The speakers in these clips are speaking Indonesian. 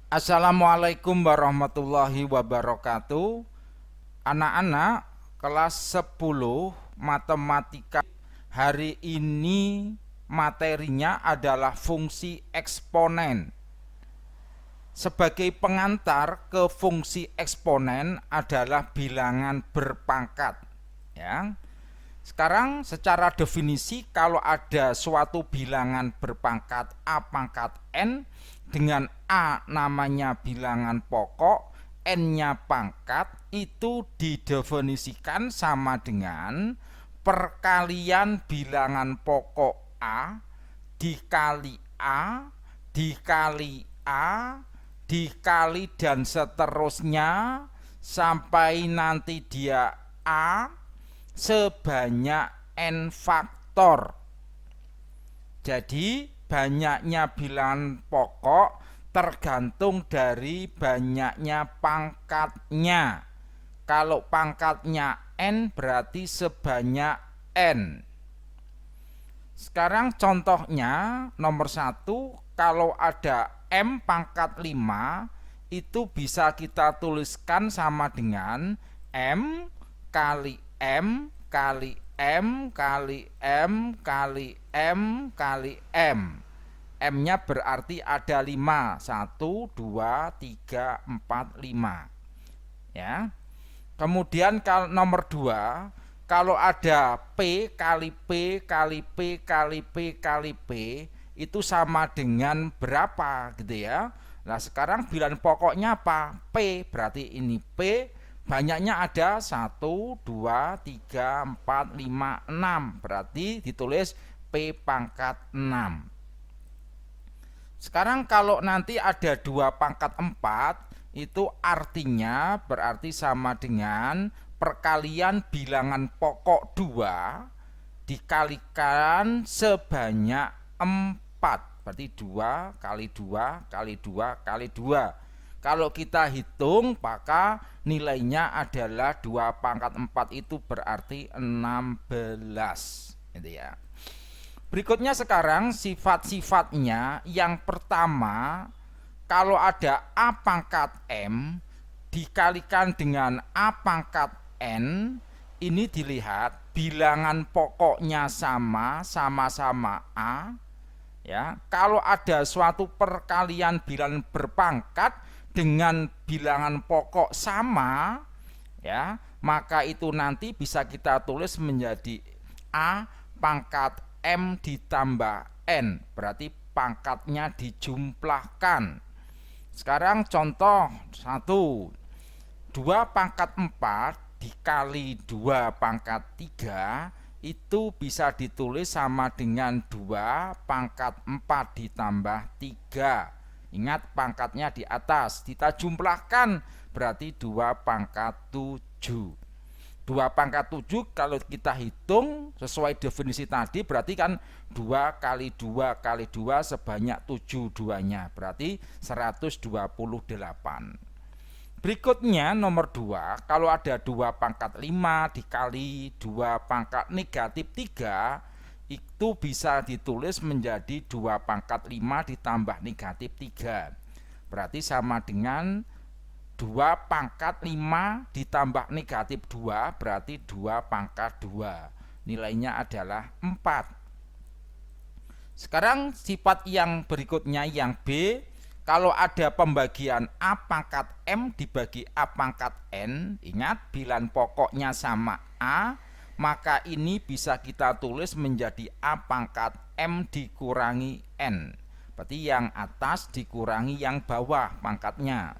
Assalamualaikum warahmatullahi wabarakatuh. Anak-anak kelas 10 matematika. Hari ini materinya adalah fungsi eksponen. Sebagai pengantar ke fungsi eksponen adalah bilangan berpangkat, ya. Sekarang secara definisi, kalau ada suatu bilangan berpangkat A pangkat N dengan A namanya bilangan pokok, N-nya pangkat, itu didefinisikan sama dengan perkalian bilangan pokok A dikali A dikali A dikali dan seterusnya sampai nanti dia A sebanyak n faktor. Jadi banyaknya bilangan pokok tergantung dari banyaknya pangkatnya. Kalau pangkatnya n berarti sebanyak n. Sekarang contohnya nomor 1, kalau ada m pangkat 5 itu bisa kita tuliskan sama dengan m kali M kali M kali M kali M kali M. M-nya berarti ada 5. 1, 2, 3, 4, 5. Ya. Kemudian kalau nomor 2, kalau ada P kali P kali P kali P kali P itu sama dengan berapa gitu ya. Nah, sekarang bilangan pokoknya apa? P, berarti ini P banyaknya ada 1, 2, 3, 4, 5, 6. Berarti ditulis P pangkat 6. Sekarang kalau nanti ada 2 pangkat 4, itu artinya berarti sama dengan perkalian bilangan pokok 2 dikalikan sebanyak 4. Berarti 2 kali 2 kali 2 kali 2. Kalau kita hitung maka nilainya adalah 2 pangkat 4 itu berarti 16 gitu ya. Berikutnya sekarang sifat-sifatnya. Yang pertama, kalau ada A pangkat M dikalikan dengan A pangkat N, ini dilihat bilangan pokoknya sama-sama A. Ya, kalau ada suatu perkalian bilangan berpangkat dengan bilangan pokok sama, ya, maka itu nanti bisa kita tulis menjadi A pangkat M ditambah N, berarti pangkatnya dijumlahkan. Sekarang contoh 1, 2 pangkat 4 dikali 2 pangkat 3 itu bisa ditulis sama dengan 2 pangkat 4 ditambah 3. Ingat pangkatnya di atas, kita jumlahkan berarti 2 pangkat 7. 2 pangkat 7 kalau kita hitung sesuai definisi tadi berarti kan 2 kali 2 kali 2 sebanyak 7 duanya, berarti 128. Berikutnya nomor 2, kalau ada 2 pangkat 5 dikali 2 pangkat negatif 3 itu bisa ditulis menjadi 2 pangkat 5 ditambah negatif 3. Berarti sama dengan 2 pangkat 5 ditambah negatif 2 berarti 2 pangkat 2. Nilainya adalah 4. Sekarang sifat yang berikutnya yang B, kalau ada pembagian A pangkat M dibagi A pangkat N, ingat bilangan pokoknya sama A, maka ini bisa kita tulis menjadi A pangkat M dikurangi N. Berarti yang atas dikurangi yang bawah pangkatnya.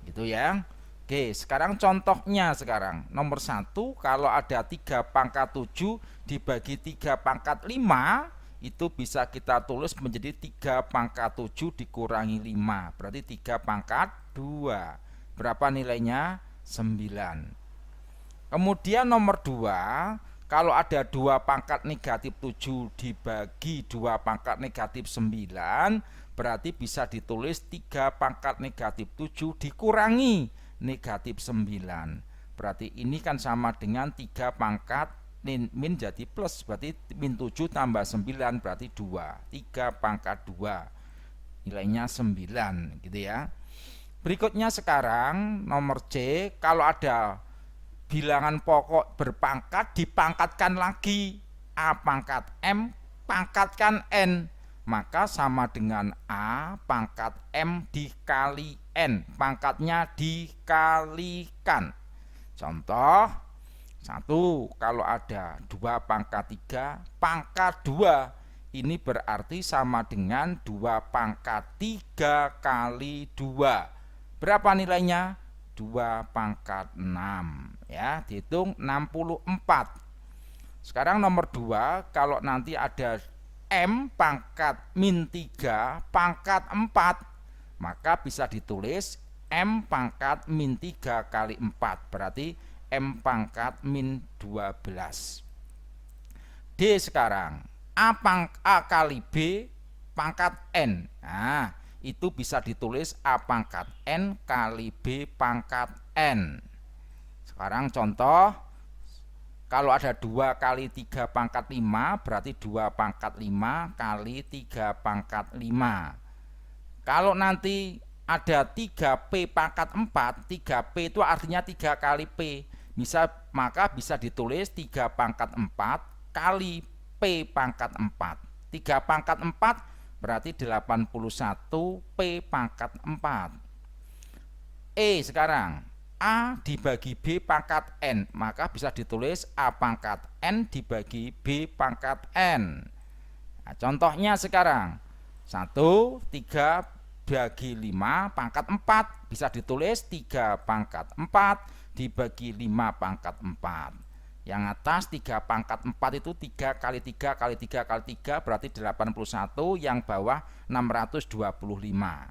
Gitu ya. Oke, sekarang contohnya sekarang. Nomor 1, kalau ada 3 pangkat 7 dibagi 3 pangkat 5, itu bisa kita tulis menjadi 3 pangkat 7 dikurangi 5. Berarti 3 pangkat 2. Berapa nilainya? 9. Kemudian nomor 2, kalau ada 2 pangkat negatif 7 dibagi 2 pangkat negatif 9, berarti bisa ditulis 3 pangkat negatif 7 dikurangi negatif 9. Berarti ini kan sama dengan 3 pangkat min jadi plus, berarti min 7 tambah 9 berarti 2. 3 pangkat 2 nilainya 9 gitu ya. Berikutnya sekarang nomor C, kalau ada bilangan pokok berpangkat dipangkatkan lagi, A pangkat M pangkatkan N, maka sama dengan A pangkat M dikali N, pangkatnya dikalikan. Contoh 1, kalau ada 2 pangkat 3 pangkat 2, ini berarti sama dengan 2 pangkat 3 kali 2. Berapa nilainya? 2 pangkat 6 ya, dihitung 64. Sekarang nomor 2, kalau nanti ada M pangkat min 3 pangkat 4, maka bisa ditulis M pangkat min 3 kali 4, berarti M pangkat min 12. D sekarang, A kali B pangkat N. Nah, itu bisa ditulis A pangkat N kali B pangkat N. Sekarang contoh, kalau ada 2 kali 3 pangkat 5 berarti 2 pangkat 5 kali 3 pangkat 5. Kalau nanti ada 3P pangkat 4, 3P itu artinya 3 kali P, maka bisa ditulis 3 pangkat 4 kali P pangkat 4. 3 pangkat 4 berarti 81 P pangkat 4. E sekarang, A dibagi B pangkat N, maka bisa ditulis A pangkat N dibagi B pangkat N. Nah, contohnya sekarang 1, 3 bagi 5 pangkat 4, bisa ditulis 3 pangkat 4 dibagi 5 pangkat 4. Yang atas 3 pangkat 4 itu 3 kali 3 kali 3 kali 3 berarti 81, yang bawah 625.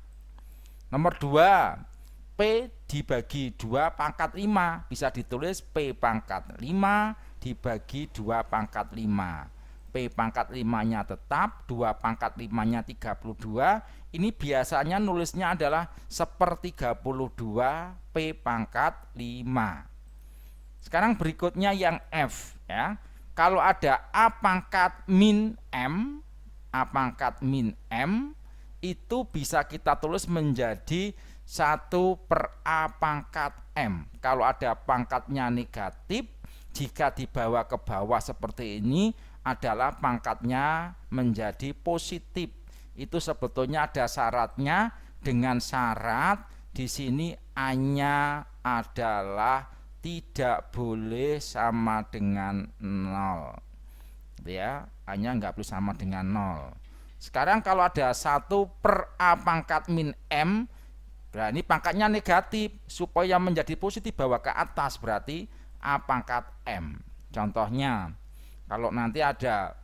Nomor 2, P dibagi 2 pangkat 5, bisa ditulis P pangkat 5 dibagi 2 pangkat 5. P pangkat 5-nya tetap, 2 pangkat 5-nya 32. Ini biasanya nulisnya adalah 1/32 P pangkat 5. Sekarang berikutnya yang F ya. Kalau ada A pangkat min M, A pangkat min M itu bisa kita tulis menjadi 1/A pangkat M. Kalau ada pangkatnya negatif, jika dibawa ke bawah seperti ini adalah pangkatnya menjadi positif. Itu sebetulnya ada syaratnya, dengan syarat di sini A-nya adalah tidak boleh sama dengan 0 ya, hanya nggak boleh sama dengan 0. Sekarang kalau ada 1/A pangkat min M, nah ini pangkatnya negatif, supaya menjadi positif bawa ke atas, berarti A pangkat M. Contohnya, kalau nanti ada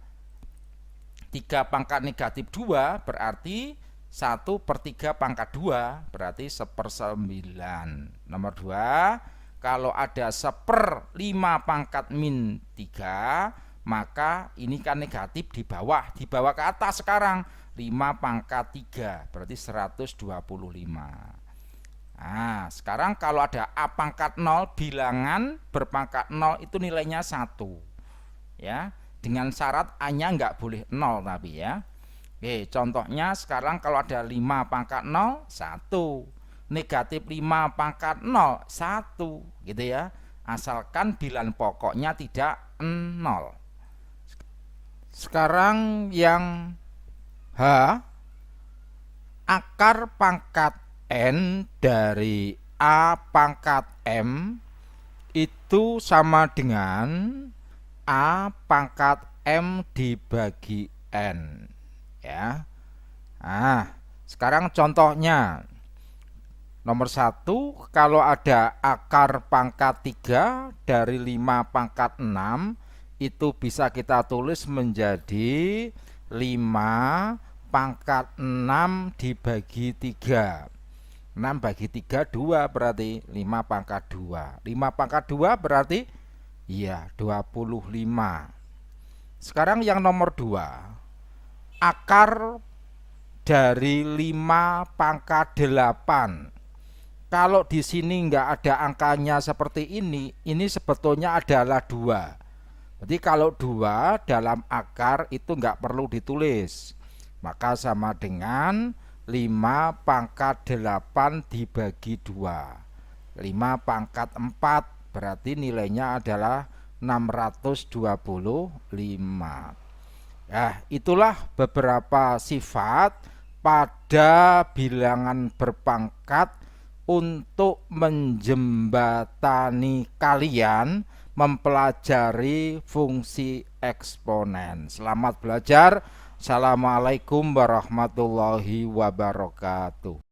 3 pangkat negatif 2 berarti 1/3 pangkat 2 berarti 1/9. Nomor 2, kalau ada 1/5 pangkat min 3, maka ini kan negatif dibawa ke atas sekarang. 5 pangkat 3 berarti 125. Nah, sekarang kalau ada A pangkat 0, bilangan berpangkat 0 itu nilainya 1 ya, dengan syarat A-nya nggak boleh 0 tapi ya. Oke, contohnya sekarang kalau ada 5 pangkat 0, 1. Negatif 5 pangkat 0, 1 gitu ya, asalkan bilangan pokoknya tidak 0. Sekarang yang H, akar pangkat N dari A pangkat M itu sama dengan A pangkat M dibagi N ya. Nah, sekarang contohnya nomor 1, kalau ada akar pangkat 3 dari 5 pangkat 6, itu bisa kita tulis menjadi 5 pangkat 6 dibagi 3. 6 bagi 3, 2 berarti 5 pangkat 2. 5 pangkat 2 berarti ya 25. Sekarang yang nomor 2, akar dari 5 pangkat 8. Kalau di sini nggak ada angkanya seperti ini sebetulnya adalah 2. Jadi kalau 2 dalam akar itu nggak perlu ditulis, maka sama dengan 5 pangkat 8 dibagi 2. 5 pangkat 4 berarti nilainya adalah 625. Nah, itulah beberapa sifat pada bilangan berpangkat untuk menjembatani kalian mempelajari fungsi eksponen. Selamat belajar. Assalamualaikum warahmatullahi wabarakatuh.